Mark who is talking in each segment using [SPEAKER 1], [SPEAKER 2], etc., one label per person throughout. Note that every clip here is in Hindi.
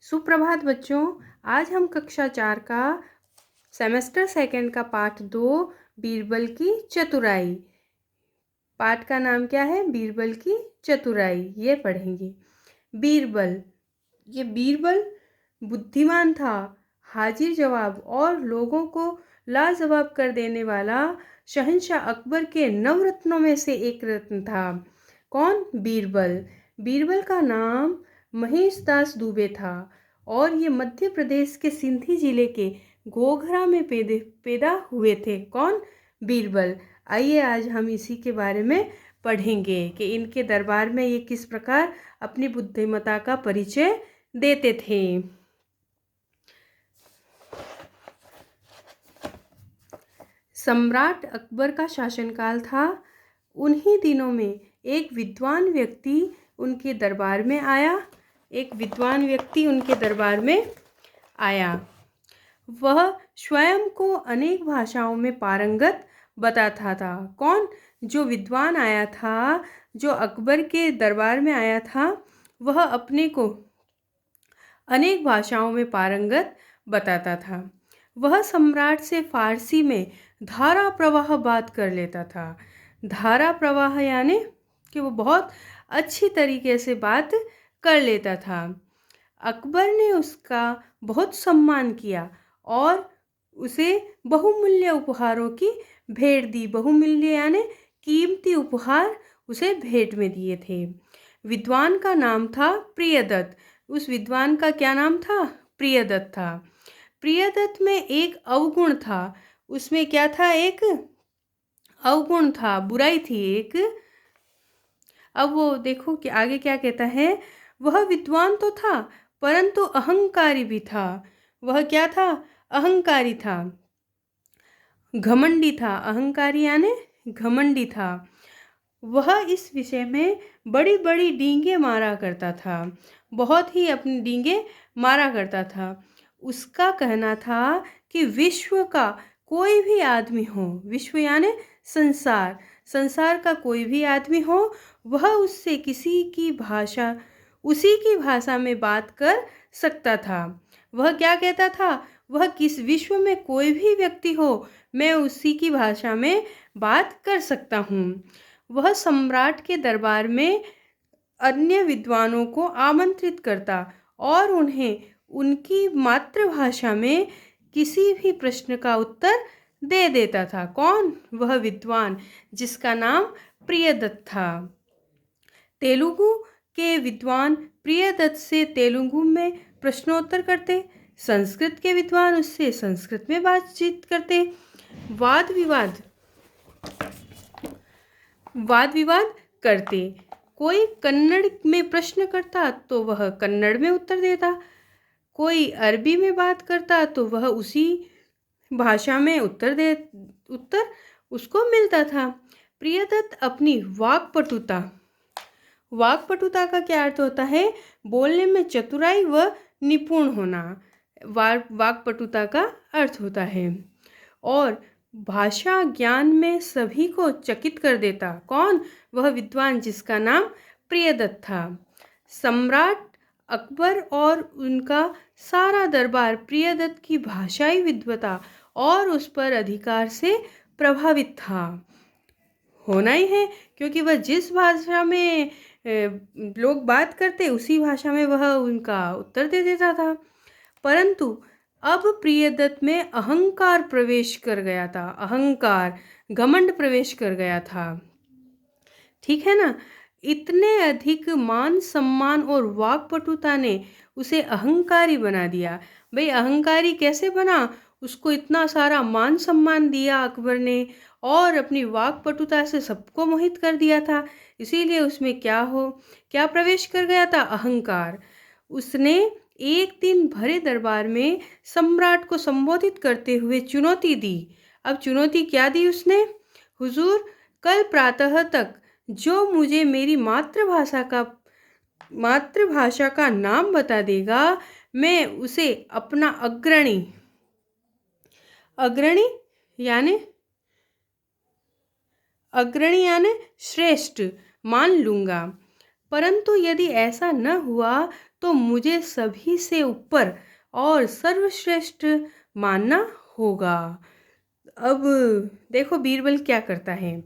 [SPEAKER 1] सुप्रभात बच्चों। आज हम कक्षा 4 का सेमेस्टर सेकंड का पाठ 2 बीरबल की चतुराई। पाठ का नाम क्या है? बीरबल की चतुराई। ये पढ़ेंगे। बीरबल बुद्धिमान था, हाजिर जवाब और लोगों को लाजवाब कर देने वाला शहंशाह अकबर के नवरत्नों में से एक रत्न था। कौन? बीरबल। बीरबल का नाम महेश दास दुबे था और ये मध्य प्रदेश के सिंधी जिले के घोघरा में पैदा हुए थे। कौन? बीरबल। आइए आज हम इसी के बारे में पढ़ेंगे कि इनके दरबार में ये किस प्रकार अपनी बुद्धिमत्ता का परिचय देते थे। सम्राट अकबर का शासनकाल था। उन्हीं दिनों में एक विद्वान व्यक्ति उनके दरबार में आया। वह स्वयं को अनेक भाषाओं में पारंगत बताता था। कौन? जो विद्वान आया था, जो अकबर के दरबार में आया था, वह अपने को अनेक भाषाओं में पारंगत बताता था। वह सम्राट से फारसी में धारा प्रवाह बात कर लेता था। धारा प्रवाह यानी कि वो बहुत अच्छी तरीके से बात कर लेता था। अकबर ने उसका बहुत सम्मान किया और उसे बहुमूल्य उपहारों की भेंट दी। बहुमूल्य यानी कीमती उपहार उसे भेंट में दिए थे। विद्वान का नाम था प्रियदत्त। उस विद्वान का क्या नाम था? प्रियदत्त था। प्रियदत्त में एक अवगुण था। उसमें क्या था? एक अवगुण था, बुराई थी एक। अब वो देखो कि आगे क्या कहता है। वह विद्वान तो था परंतु अहंकारी भी था। वह क्या था? अहंकारी था, घमंडी था। अहंकारी यानी घमंडी था। वह इस विषय में बड़ी बड़ी डींगे मारा करता था, बहुत ही अपनी डींगे मारा करता था। उसका कहना था कि विश्व का कोई भी आदमी हो, विश्व यानी संसार, संसार का कोई भी आदमी हो, वह उससे उसी की भाषा में बात कर सकता था। वह क्या कहता था? वह किस विश्व में कोई भी व्यक्ति हो, मैं उसी की भाषा में बात कर सकता हूँ। वह सम्राट के दरबार में अन्य विद्वानों को आमंत्रित करता और उन्हें उनकी मातृभाषा में किसी भी प्रश्न का उत्तर दे देता था। कौन? वह विद्वान जिसका नाम प्रियदत्त था। तेलुगु के विद्वान प्रियदत्त से तेलुगु में प्रश्नोत्तर करते, संस्कृत के विद्वान उससे संस्कृत में बातचीत करते। वाद विवाद करते। कोई कन्नड़ में प्रश्न करता तो वह कन्नड़ में उत्तर देता, कोई अरबी में बात करता तो वह उसी भाषा में उत्तर उसको मिलता था। प्रियदत्त अपनी वाक्पटुता का क्या अर्थ होता है? बोलने में चतुराई व निपुण होना, वाक्पटुता का अर्थ होता है। और भाषा ज्ञान में सभी को चकित कर देता। कौन? वह विद्वान जिसका नाम प्रियदत्त था। सम्राट अकबर और उनका सारा दरबार प्रियदत्त की भाषाई विद्वता और उस पर अधिकार से प्रभावित था। होना ही है, क्योंकि वह जिस भाषा में लोग बात करते उसी भाषा में वह उनका उत्तर दे देता था। परंतु अब प्रियदत्त में अहंकार प्रवेश कर गया था। अहंकार, घमंड प्रवेश कर गया था। ठीक है ना? इतने अधिक मान सम्मान और वाक्पटुता ने उसे अहंकारी बना दिया। भाई अहंकारी कैसे बना? उसको इतना सारा मान सम्मान दिया अकबर ने और अपनी वाक्पटुता से सबको मोहित कर दिया था। इसीलिए उसमें क्या प्रवेश कर गया था? अहंकार। उसने एक दिन भरे दरबार में सम्राट को संबोधित करते हुए चुनौती दी। अब चुनौती क्या दी उसने? हुजूर, कल प्रातः तक जो मुझे मेरी मातृभाषा का नाम बता देगा, मैं उसे अपना अग्रणी यानी श्रेष्ठ मान लूँगा। परंतु यदि ऐसा न हुआ तो मुझे सभी से ऊपर और सर्वश्रेष्ठ मानना होगा। अब देखो बीरबल क्या करता है।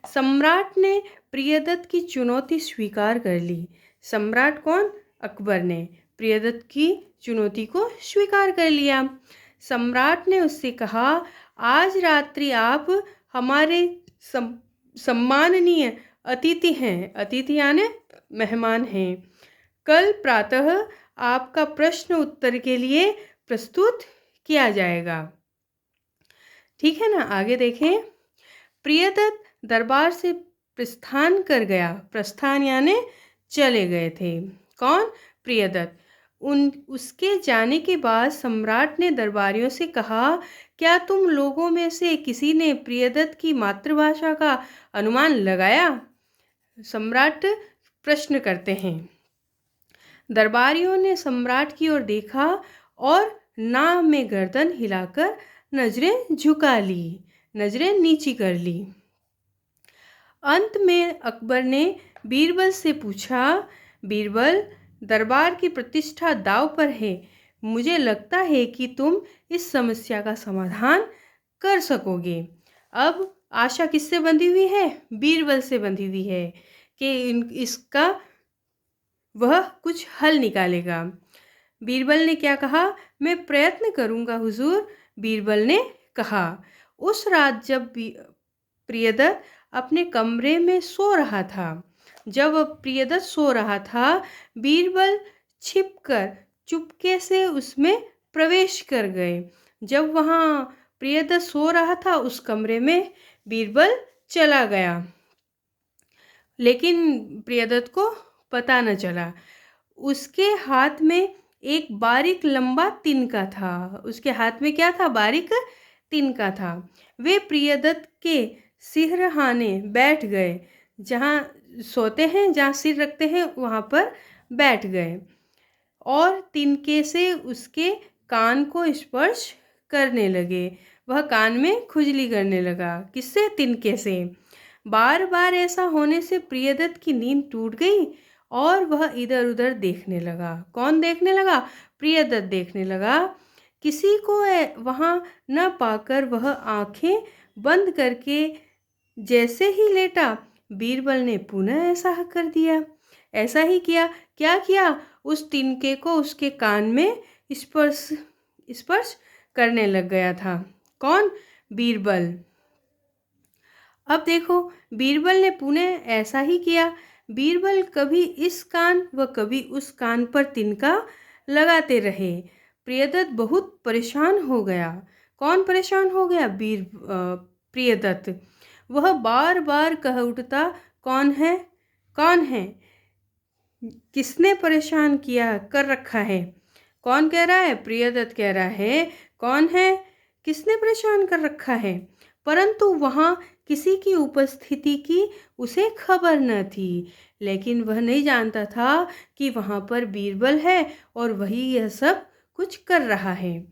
[SPEAKER 1] सम्राट ने प्रियदत्त की चुनौती स्वीकार कर ली। सम्राट कौन? अकबर ने प्रियदत्त की चुनौती को स्वीकार कर लिया। सम्राट ने उससे कहा, आज रात्रि आप हमारे सम्माननीय अतिथि हैं। अतिथि यानी मेहमान हैं। कल प्रातः आपका प्रश्न उत्तर के लिए प्रस्तुत किया जाएगा। ठीक है ना, आगे देखें। प्रियदत्त दरबार से प्रस्थान कर गया। प्रस्थान यानी चले गए थे। कौन? प्रियदत्त। उसके जाने के बाद सम्राट ने दरबारियों से कहा, क्या तुम लोगों में से किसी ने प्रियदत्त की मातृभाषा का अनुमान लगाया? सम्राट प्रश्न करते हैं। दरबारियों ने सम्राट की ओर देखा और नाव में गर्दन हिलाकर नजरें झुका ली, नजरें नीची कर ली। अंत में अकबर ने बीरबल से पूछा, बीरबल, दरबार की प्रतिष्ठा दांव पर है। मुझे लगता है कि तुम इस समस्या का समाधान कर सकोगे। अब आशा किससे बंधी हुई है? बीरबल से बंधी हुई है कि इसका वह कुछ हल निकालेगा। बीरबल ने क्या कहा? मैं प्रयत्न करूंगा हुजूर, बीरबल ने कहा। उस रात जब प्रियदत्त अपने कमरे में सो रहा था, बीरबल छिपकर चुपके से उसमें प्रवेश कर गए। जब वहाँ प्रियदत्त सो रहा था उस कमरे में बीरबल चला गया, लेकिन प्रियदत्त को पता न चला। उसके हाथ में एक बारीक लंबा तिनका था। उसके हाथ में क्या था? बारीक तिनका था। वे प्रियदत्त के सिरहाने बैठ गए। जहाँ सोते हैं, जहाँ सिर रखते हैं, वहाँ पर बैठ गए और तिनके से उसके कान को स्पर्श करने लगे। वह कान में खुजली करने लगा। किससे? तिनके से। बार बार ऐसा होने से प्रियदत्त की नींद टूट गई और वह इधर उधर देखने लगा। कौन देखने लगा? प्रियदत्त देखने लगा। किसी को वहाँ न पाकर वह आंखें बंद करके जैसे ही लेटा, बीरबल ने पुनः ऐसा कर दिया। ऐसा ही किया। क्या किया? उस तिनके को उसके कान में स्पर्श करने लग गया था। कौन? बीरबल। अब देखो, बीरबल ने पुनः ऐसा ही किया। बीरबल कभी इस कान व कभी उस कान पर तिनका लगाते रहे। प्रियदत्त बहुत परेशान हो गया। कौन परेशान हो गया? प्रियदत्त। वह बार बार कह उठता, कौन है? कौन है? किसने परेशान किया कर रखा है? कौन कह रहा है? प्रियदत्त कह रहा है, कौन है? किसने परेशान कर रखा है? परंतु वहाँ किसी की उपस्थिति की उसे खबर न थी। लेकिन वह नहीं जानता था कि वहाँ पर बीरबल है और वही यह सब कुछ कर रहा है।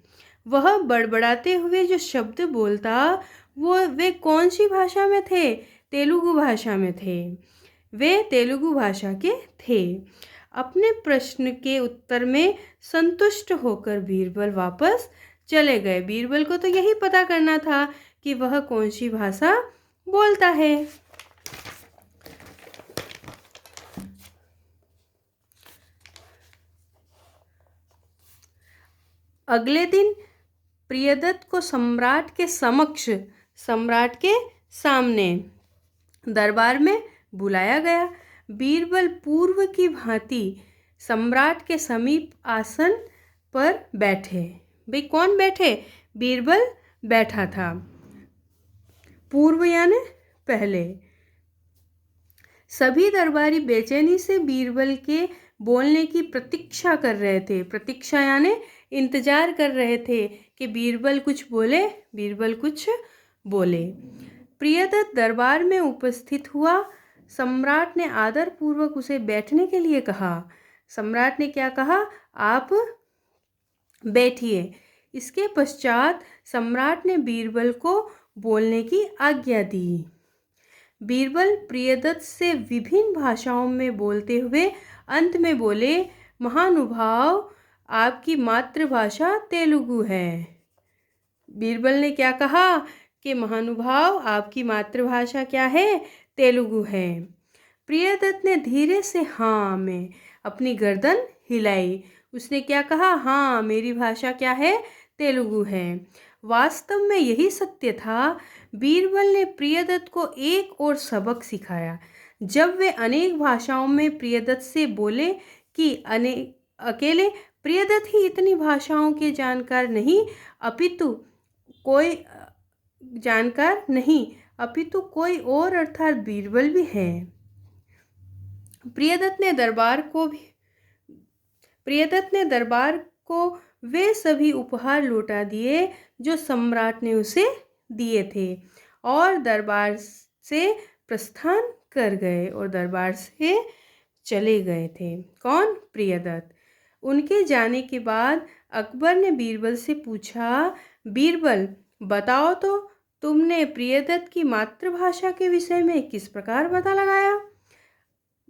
[SPEAKER 1] वह बड़बड़ाते हुए जो शब्द बोलता, वे कौन सी भाषा में थे? तेलुगु भाषा में थे। वे तेलुगु भाषा के थे। अपने प्रश्न के उत्तर में संतुष्ट होकर बीरबल वापस चले गए। बीरबल को तो यही पता करना था कि वह कौन सी भाषा बोलता है। अगले दिन प्रियदत्त को सम्राट के सामने दरबार में बुलाया गया। बीरबल पूर्व की भांति सम्राट के समीप आसन पर बैठे। भाई कौन बैठे? बीरबल बैठा था। पूर्व यानी पहले। सभी दरबारी बेचैनी से बीरबल के बोलने की प्रतीक्षा कर रहे थे। प्रतीक्षा यानी इंतजार कर रहे थे कि बीरबल कुछ बोले, बीरबल कुछ बोले। प्रियदत्त दरबार में उपस्थित हुआ। सम्राट ने आदर पूर्वक उसे बैठने के लिए कहा। सम्राट ने क्या कहा? आप बैठिए। इसके पश्चात सम्राट ने बीरबल को बोलने की आज्ञा दी। बीरबल प्रियदत्त से विभिन्न भाषाओं में बोलते हुए अंत में बोले, महानुभाव, आपकी मातृभाषा तेलुगु है। बीरबल ने क्या कहा कि महानुभाव, आपकी मातृभाषा क्या है? तेलुगु है। प्रियदत्त ने धीरे से हाँ में अपनी गर्दन हिलाई। उसने क्या कहा? हाँ, मेरी भाषा क्या है? तेलुगु है। वास्तव में यही सत्य था। बीरबल ने प्रियदत्त को एक और सबक सिखाया। जब वे अनेक भाषाओं में प्रियदत्त से बोले कि अकेले प्रियदत्त ही इतनी भाषाओं के जानकार नहीं, अपितु कोई और अर्थात बीरबल भी है। प्रियदत्त ने दरबार को वे सभी उपहार लौटा दिए जो सम्राट ने उसे दिए थे और दरबार से प्रस्थान कर गए और दरबार से चले गए थे। कौन? प्रियदत्त। उनके जाने के बाद अकबर ने बीरबल से पूछा, बीरबल बताओ तो, तुमने प्रियदत्त की मातृभाषा के विषय में किस प्रकार पता लगाया?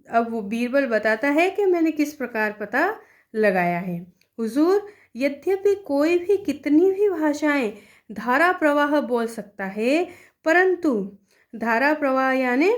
[SPEAKER 1] अब वो बीरबल बताता है कि मैंने किस प्रकार पता लगाया है। हुजूर, यद्यपि कोई भी कितनी भी भाषाएं धारा प्रवाह बोल सकता है, परंतु धारा प्रवाह यानी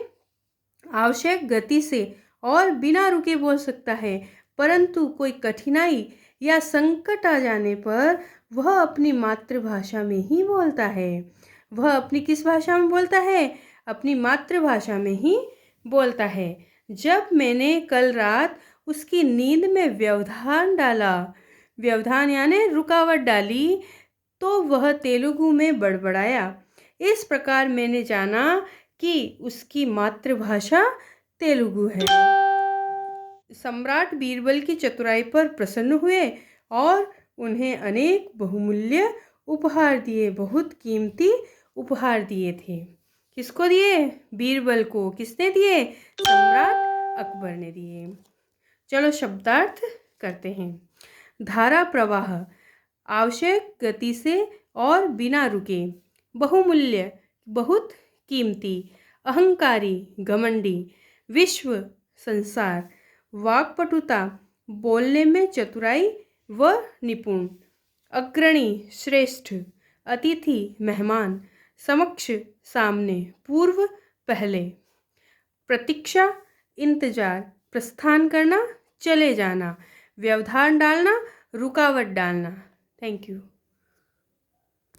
[SPEAKER 1] आवश्यक गति से और बिना रुके बोल सकता है, परंतु कोई कठिनाई या संकट आ जाने पर वह अपनी मातृभाषा में ही बोलता है। वह अपनी किस भाषा में बोलता है? अपनी मातृभाषा में ही बोलता है। जब मैंने कल रात उसकी नींद में व्यवधान यानी रुकावट डाली, तो वह तेलुगु में बड़बड़ाया। इस प्रकार मैंने जाना कि उसकी मातृभाषा तेलुगु है। सम्राट बीरबल की चतुराई पर प्रसन्न हुए और उन्हें अनेक बहुमूल्य उपहार दिए, बहुत कीमती उपहार दिए थे। किसको दिए? बीरबल को। किसने दिए? सम्राट अकबर ने दिए। चलो शब्दार्थ करते हैं। धारा प्रवाह, आवश्यक गति से और बिना रुके। बहुमूल्य, बहुत कीमती। अहंकारी, घमंडी। विश्व, संसार। वाक्पटुता, बोलने में चतुराई व निपुण। अग्रणी, श्रेष्ठ। अतिथि, मेहमान। समक्ष, सामने। पूर्व, पहले। प्रतीक्षा, इंतजार। प्रस्थान करना, चले जाना। व्यवधान डालना, रुकावट डालना। Thank you.